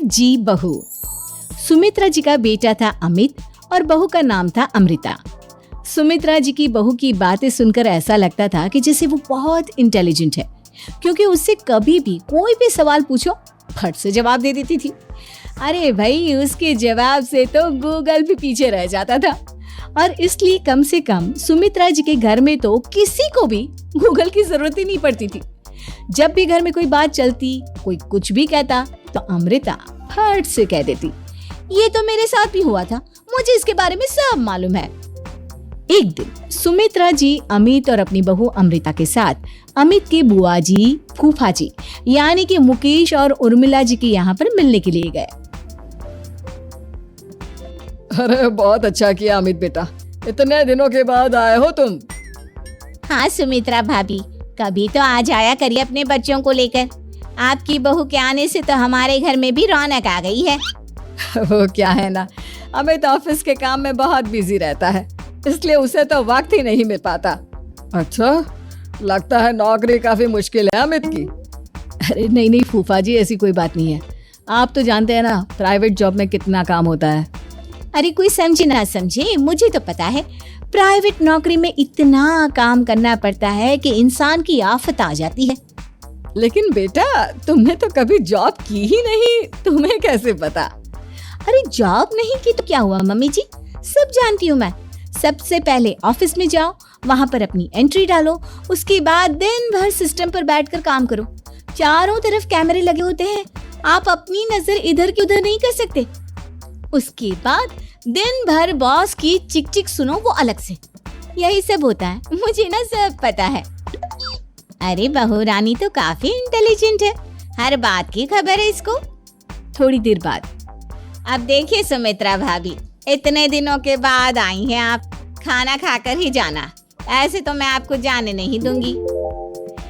जी बहू। सुमित्रा जी का बेटा था अमित और बहू का नाम था अमृता। सुमित्रा जी की बहू की बातें सुनकर ऐसा लगता था कि जैसे वो बहुत इंटेलिजेंट है, क्योंकि उससे कभी भी कोई भी सवाल पूछो फट से जवाब दे देती थी। अरे भाई, उसके जवाब से तो गूगल भी पीछे रह जाता था। और इसलिए कम से कम सुमित्रा जी के घर में तो किसी को भी गूगल की जरूरत ही नहीं पड़ती थी। जब भी घर में कोई बात चलती, कोई कुछ भी कहता, तो अमृता फट से कह देती, ये तो मेरे साथ भी हुआ था, मुझे इसके बारे में सब मालूम है। एक दिन सुमित्रा जी अमित और अपनी बहू अमृता के साथ अमित के बुआ जी, फूफा जी यानी कि मुकेश और उर्मिला जी के यहाँ पर मिलने के लिए गए। अरे बहुत अच्छा किया अमित बेटा, इतने दिनों के बाद आए हो तुम। हाँ सुमित्रा भाभी, कभी तो आ जाया करिए अपने बच्चों को लेकर। आपकी बहू के आने से तो हमारे घर में भी रौनक आ गई है। वो क्या है ना, अमित ऑफिस के काम में बहुत बिजी रहता है, इसलिए उसे तो वक्त ही नहीं मिल पाता। अच्छा, लगता है नौकरी काफी मुश्किल है अमित की। अरे नहीं फूफा जी, ऐसी कोई बात नहीं है। आप तो जानते हैं ना प्राइवेट जॉब में कितना काम होता है। अरे कोई समझे ना समझे, मुझे तो पता है प्राइवेट नौकरी में इतना काम करना पड़ता है कि इंसान की आफत आ जाती है। लेकिन बेटा, तुमने तो कभी जॉब की ही नहीं, तुम्हें कैसे पता? अरे जॉब नहीं की तो क्या हुआ मम्मी जी, सब जानती हूँ मैं। सबसे पहले ऑफिस में जाओ, वहाँ पर अपनी एंट्री डालो, उसके बाद दिन भर सिस्टम पर बैठकर काम करो। चारों तरफ कैमरे लगे होते हैं, आप अपनी नजर इधर की उधर नहीं कर सकते। उसके बाद दिन भर बॉस की चिक चिक सुनो, वो अलग से। यही सब होता है, मुझे ना सब पता है। अरे बहू रानी तो काफी इंटेलिजेंट है, हर बात की खबर है इसको। थोड़ी देर बाद, अब देखिए सुमित्रा भाभी, इतने दिनों के बाद आई हैं आप, खाना खाकर ही जाना, ऐसे तो मैं आपको जाने नहीं दूंगी।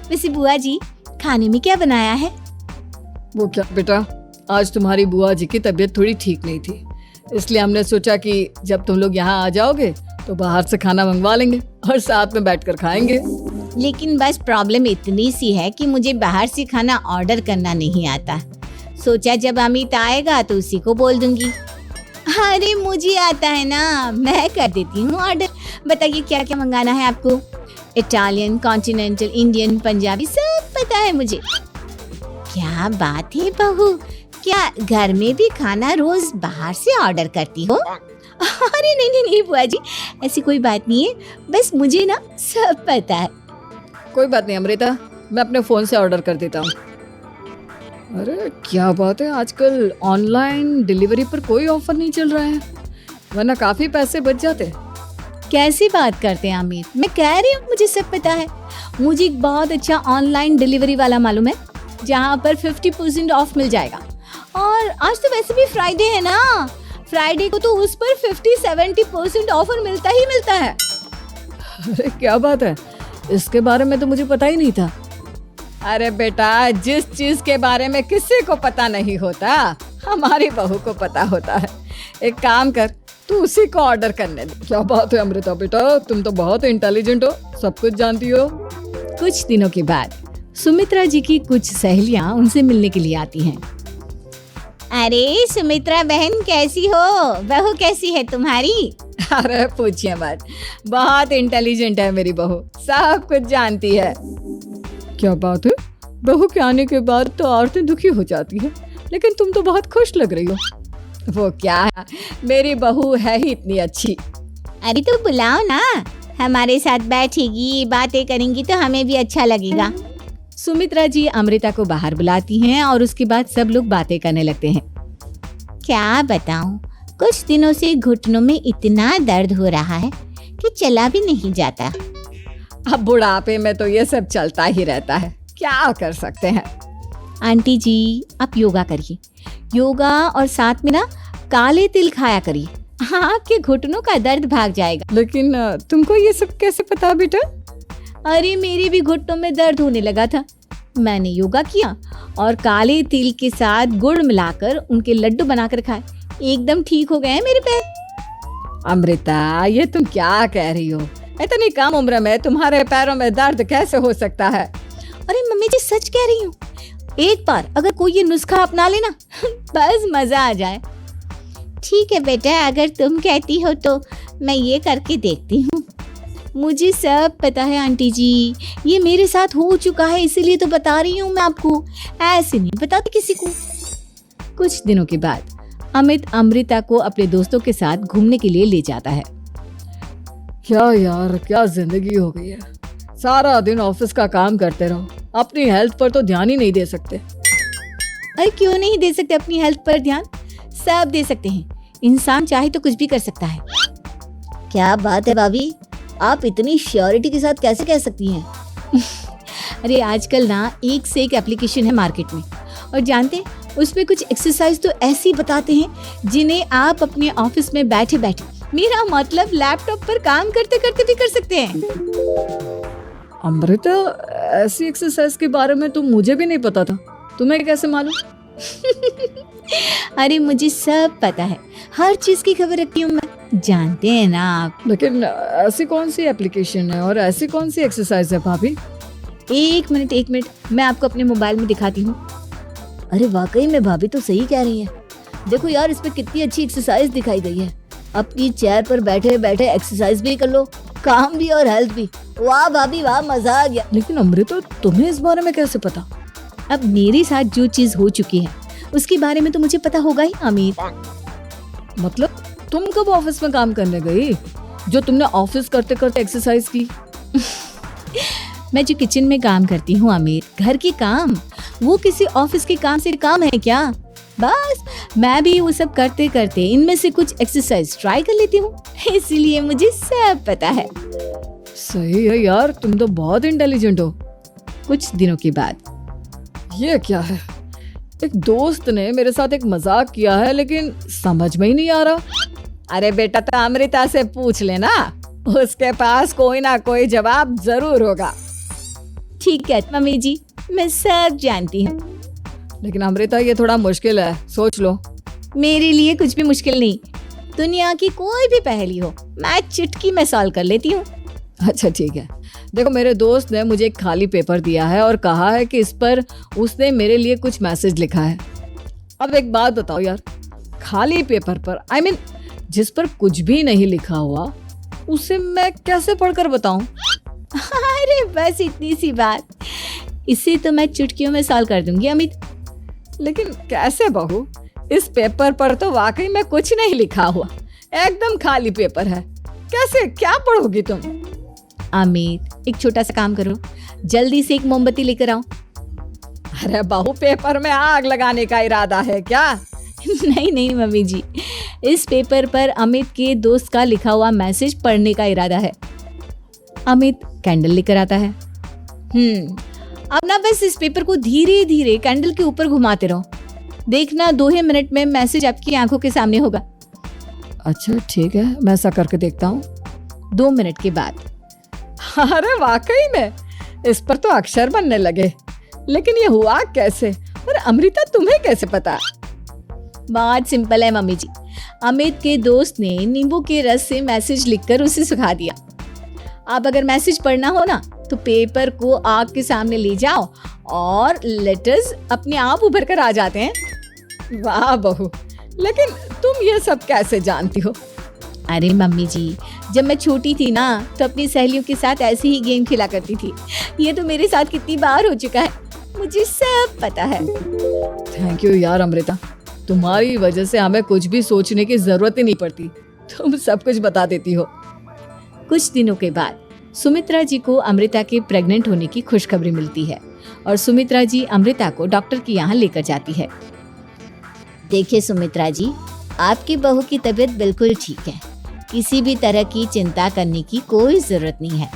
वैसे बुआ जी, खाने में क्या बनाया है? वो क्या बेटा, आज तुम्हारी बुआ जी की तबीयत थोड़ी ठीक नहीं थी, इसलिए हमने सोचा कि जब तुम लोग यहाँ आ जाओगे तो बाहर से खाना मंगवा लेंगे और साथ में बैठकर खाएंगे। लेकिन बस प्रॉब्लम इतनी सी है कि मुझे बाहर से खाना ऑर्डर करना नहीं आता। सोचा जब अमित आएगा तो उसी को बोल दूंगी। अरे मुझे आता है ना, मैं कर देती हूँ ऑर्डर। बताइए क्या क्या मंगाना है आपको? इटालियन, कॉन्टिनेंटल, इंडियन, पंजाबी, सब पता है मुझे। क्या बात है बहू, क्या घर में भी खाना रोज बाहर से ऑर्डर करती हो? अरे नहीं बुआ जी, ऐसी कोई बात नहीं है, बस मुझे ना सब पता है। कोई बात नहीं अमृता, मैं अपने फोन से ऑर्डर कर देता हूँ। अरे क्या बात है, आजकल ऑनलाइन डिलीवरी पर कोई ऑफर नहीं चल रहा है, वरना काफी पैसे बच जाते। कैसी बात करते हैं अमित, मैं कह रही हूँ मुझे सब पता है। मुझे एक बहुत अच्छा ऑनलाइन डिलीवरी वाला मालूम है, जहाँ पर 50% ऑफ मिल जाएगा। और आज तो वैसे भी फ्राइडे है ना, फ्राइडे को तो उस पर 50-70% ऑफर मिलता ही मिलता है। अरे क्या बात है, इसके बारे में तो मुझे पता ही नहीं था। अरे बेटा, जिस चीज के बारे में किसी को पता नहीं होता, हमारी बहू को पता होता है। एक काम कर, तू उसी को ऑर्डर करने दे। क्या बात है अमृता बेटा, तुम तो बहुत इंटेलिजेंट हो, सब कुछ जानती हो। कुछ दिनों के बाद सुमित्रा जी की कुछ सहेलियां उनसे मिलने के लिए आती हैं। अरे सुमित्रा बहन कैसी हो, बहू कैसी है तुम्हारी? अरे पूछिए मत, बहुत इंटेलिजेंट है मेरी बहू, सब कुछ जानती है। क्या बात है, बहू के आने के बाद तो औरतें दुखी हो जाती है, लेकिन तुम तो बहुत खुश लग रही हो। वो क्या है, मेरी बहू है ही इतनी अच्छी। अरे तो बुलाओ ना, हमारे साथ बैठेगी, बातें करेंगी तो हमें भी अच्छा लगेगा। सुमित्रा जी अमृता को बाहर बुलाती हैं और उसके बाद सब लोग बातें करने लगते हैं। क्या बताऊं, कुछ दिनों से घुटनों में इतना दर्द हो रहा है कि चला भी नहीं जाता। अब बुढ़ापे में तो ये सब चलता ही रहता है, क्या कर सकते हैं। आंटी जी, आप योगा करिए, योगा और साथ में ना काले तिल खाया करिए, आपके घुटनों का दर्द भाग जाएगा। लेकिन तुमको ये सब कैसे पता बेटा? अरे मेरे भी घुटनों में दर्द होने लगा था, मैंने योगा किया और काले तिल के साथ गुड़ मिलाकर उनके लड्डू बनाकर खाए, एकदम ठीक हो गए हैं मेरे पैर। अमृता, ये तुम क्या कह रही हो? इतनी कम उम्र में तुम्हारे पैरों में दर्द कैसे हो सकता है? अरे मम्मी जी, सच कह रही हूँ, एक बार अगर कोई ये नुस्खा अपना लेना बस मजा आ जाए। ठीक है बेटा, अगर तुम कहती हो तो मैं ये करके देखती हूँ। मुझे सब पता है आंटी जी, ये मेरे साथ हो चुका है, इसीलिए तो बता रही हूँ मैं आपको, ऐसे नहीं बताती किसी को। कुछ दिनों के बाद अमित अमृता को अपने दोस्तों के साथ घूमने के लिए ले जाता है। क्या यार, क्या जिंदगी हो गई है। सारा दिन ऑफिस का काम करते रहो, अपनी हेल्थ पर तो ध्यान ही नहीं दे सकते। अरे क्यों नहीं दे सकते अपनी हेल्थ पर ध्यान? सब दे सकते हैं, इंसान चाहे तो कुछ भी कर सकता है। क्या बात है भाभी, आप इतनी श्योरिटी के साथ कैसे कह सकती हैं? अरे आजकल ना एक से एक एप्लीकेशन है मार्केट में, और जानते उसमें कुछ एक्सरसाइज तो ऐसी बताते हैं जिन्हें आप अपने ऑफिस में बैठे बैठे, मेरा मतलब लैपटॉप पर काम करते करते भी कर सकते हैं। अमृता, ऐसी एक्सरसाइज के बारे में तो मुझे भी नहीं पता था, तुम्हें कैसे मालूम? अरे मुझे सब पता है, हर चीज की खबर रखती हूँ मैं, जानते हैं ना आप। लेकिन ऐसी कौन सी एप्लीकेशन है और ऐसी कौन सी एक्सरसाइज है भाभी? एक मिनट, मैं आपको अपने मोबाइल में दिखाती हूँ। अरे वाकई में भाभी तो सही कह रही हैं। देखो यार, इसमें कितनी अच्छी एक्सरसाइज दिखाई गई है। अपनी चेयर पर बैठे बैठे एक्सरसाइज भी कर लो, काम भी और हेल्थ भी। वाह भाभी वाह, मजा आ गया। लेकिन अमृता, तुम्हें इस बारे में कैसे पता? अब मेरे साथ जो चीज हो चुकी है उसके बारे में तो मुझे पता होगा ही अमित। मतलब तुम कब ऑफिस में काम करने गई जो तुमने ऑफिस करते करते एक्सरसाइज की? मैं जो किचन में काम करती हूँ अमित, घर के काम, वो किसी ऑफिस के काम से कम है क्या? बस मैं भी वो सब करते करते इनमें से कुछ एक्सरसाइज ट्राई कर लेती हूँ, इसीलिए मुझे सब पता है। सही है यार, तुम तो बहुत इंटेलिजेंट हो। कुछ दिनों के बाद ये क्या है? एक दोस्त ने मेरे साथ एक मजाक किया है, लेकिन समझ में ही नहीं आ रहा। अरे बेटा, तो अमृता से पूछ लेना, उसके पास कोई ना कोई जवाब जरूर होगा। ठीक है मम्मी जी, मैं सब जानती हूँ। लेकिन अमृता, ये थोड़ा मुश्किल है, सोच लो। मेरे लिए कुछ भी मुश्किल नहीं, दुनिया की कोई भी पहेली हो मैं चुटकी में सॉल्व कर लेती हूँ। अच्छा ठीक है, देखो मेरे दोस्त ने मुझे एक खाली पेपर दिया है और कहा है कि इस पर उसने मेरे लिए कुछ मैसेज लिखा है। अब एक बात बताओ यार, खाली पेपर पर जिस पर कुछ भी नहीं लिखा हुआ, उसे मैं कैसे पढ़कर बताऊं? अरे बस इतनी सी बात, इसे तो मैं चुटकियों में सॉल्व कर दूंगी अमित। लेकिन कैसे बहू, इस पेपर पर तो वाकई में कुछ नहीं लिखा हुआ, एकदम खाली पेपर है, कैसे क्या पढ़ोगी तुम? अमित, एक छोटा सा काम करो, जल्दी से एक मोमबत्ती लेकर आओ। अरे बहू, पेपर में आग लगाने का इरादा है क्या? नहीं मम्मी जी, इस पेपर पर अमित के दोस्त का लिखा हुआ मैसेज पढ़ने का इरादा है। अमित कैंडल लेकर आता है। अब ना बस इस पेपर को धीरे धीरे कैंडल के ऊपर घुमाते रहो, देखना 2 ही मिनट में मैसेज आपकी आंखों के सामने होगा। अच्छा ठीक है, मैं ऐसा करके देखता हूँ। 2 मिनट के बाद, अरे वाकई में इस पर तो अक्षर बनने लगे, लेकिन ये हुआ कैसे? और अमृता, तुम्हें कैसे पता? बहुत सिंपल है मम्मी जी, अमित के दोस्त ने नींबू के रस से मैसेज लिखकर उसे सुखा दिया। अब अगर मैसेज पढ़ना हो ना, तो पेपर को आग के सामने ले जाओ और लेटर्स अपने आप उभर कर आ जाते हैं। वाह बहू, लेकिन तुम ये सब कैसे जानती हो? अरे मम्मी जी, जब मैं छोटी थी ना, तो अपनी सहेलियों के साथ ऐसे ही गेम खेला करती थी। ये तो मेरे साथ कितनी बार हो चुका है, मुझे सब पता है। थैंक यू यार अमृता, तुम्हारी वजह से हमें कुछ भी सोचने की जरूरत ही नहीं पड़ती, तुम सब कुछ बता देती हो। कुछ दिनों के बाद सुमित्रा जी को अमृता के प्रेग्नेंट होने की खुशखबरी मिलती है और सुमित्रा जी अमृता को डॉक्टर के यहाँ लेकर जाती है। देखिए सुमित्रा जी, आपकी बहू की तबीयत बिल्कुल ठीक है, किसी भी तरह की चिंता करने की कोई जरूरत नहीं है,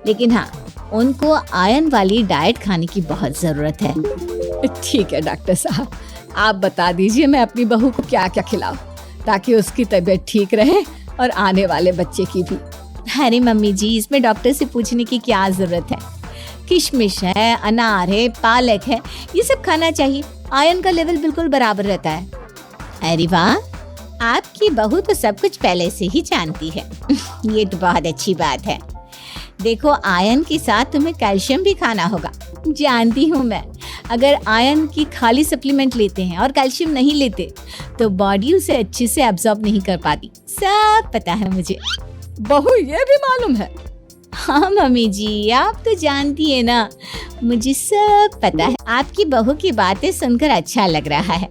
लेकिन हाँ, उनको आयरन वाली डाइट खाने की बहुत जरूरत है। ठीक है डॉक्टर साहब, आप बता दीजिए मैं अपनी बहू को क्या क्या खिलाऊं ताकि उसकी तबीयत ठीक रहे और आने वाले बच्चे की भी। अरे मम्मी जी, इसमें डॉक्टर से पूछने की क्या जरूरत है, किशमिश है, अनार है, पालक है, ये सब खाना चाहिए, आयरन का लेवल बिल्कुल बराबर रहता है। अरे वाह, आपकी बहू तो सब कुछ पहले से ही जानती है। ये तो बहुत अच्छी बात है। देखो, आयरन के साथ तुम्हें कैल्शियम भी खाना होगा, जानती हूँ मैं, अगर आयरन की खाली सप्लीमेंट लेते हैं और कैल्शियम नहीं लेते तो बॉडी उसे अच्छे से एब्जॉर्ब नहीं कर पाती। सब पता है मुझे। बहू ये भी मालूम है? हाँ मम्मी जी, आप तो जानती है ना, मुझे सब पता है। आपकी बहू की बातें सुनकर अच्छा लग रहा है।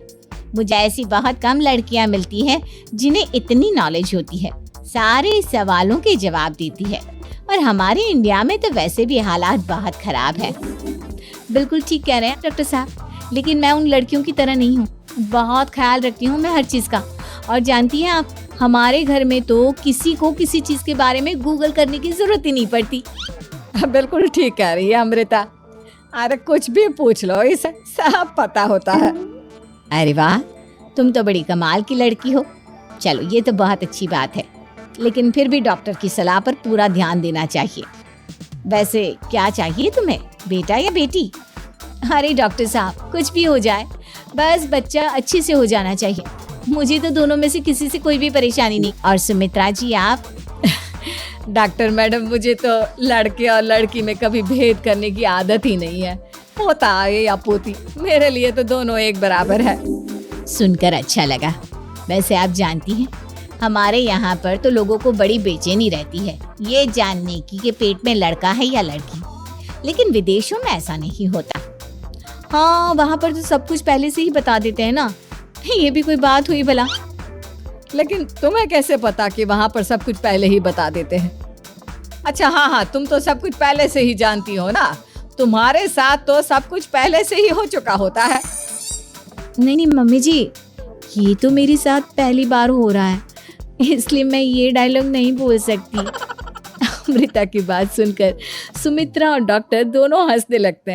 मुझे ऐसी बहुत कम लड़कियां मिलती हैं जिन्हें इतनी नॉलेज होती है, सारे सवालों के जवाब देती है। और हमारे इंडिया में तो वैसे भी हालात बहुत खराब है। बिल्कुल ठीक कह रहे हैं डॉक्टर साहब, लेकिन मैं उन लड़कियों की तरह नहीं हूँ। बहुत ख्याल रखती हूँ मैं हर चीज का। और जानती हैं आप, हमारे घर में तो किसी को किसी चीज के बारे में गूगल करने की जरूरत ही नहीं पड़ती। बिल्कुल ठीक कह रही है अमृता। अरे कुछ भी पूछ लो, इसे सब पता होता है। अरे वाह, तुम तो बड़ी कमाल की लड़की हो। चलो ये तो बहुत अच्छी बात है, लेकिन फिर भी डॉक्टर की सलाह पर पूरा ध्यान देना चाहिए। वैसे क्या चाहिए तुम्हें, बेटा या बेटी? अरे डॉक्टर साहब, कुछ भी हो जाए, बस बच्चा अच्छे से हो जाना चाहिए। मुझे तो दोनों में से किसी से कोई भी परेशानी नहीं। और सुमित्रा जी आप? डॉक्टर मैडम, मुझे तो लड़के और लड़की में कभी भेद करने की आदत ही नहीं है। पोता आए या पोती, मेरे लिए तो दोनों एक बराबर है। सुनकर अच्छा लगा। वैसे आप जानती हैं, हमारे यहाँ पर तो लोगों को बड़ी बेचैनी रहती है ये जानने की कि पेट में लड़का है या लड़की, लेकिन विदेशों में ऐसा नहीं होता। हाँ, वहाँ पर तो सब कुछ पहले से ही बता देते हैं ना। ये भी कोई बात हुई भला? लेकिन तुम्हें कैसे पता कि वहाँ पर सब कुछ पहले ही बता देते हैं? अच्छा हाँ, तुम तो सब कुछ पहले से ही जानती हो ना। तुम्हारे साथ तो सब कुछ पहले से ही हो चुका होता है। नहीं मम्मी जी, ये तो मेरे साथ पहली बार हो रहा है, इसलिए मैं ये डायलॉग नहीं बोल सकती। अमृता की बात सुनकर सुमित्रा और डॉक्टर दोनों हंसने लगते हैं।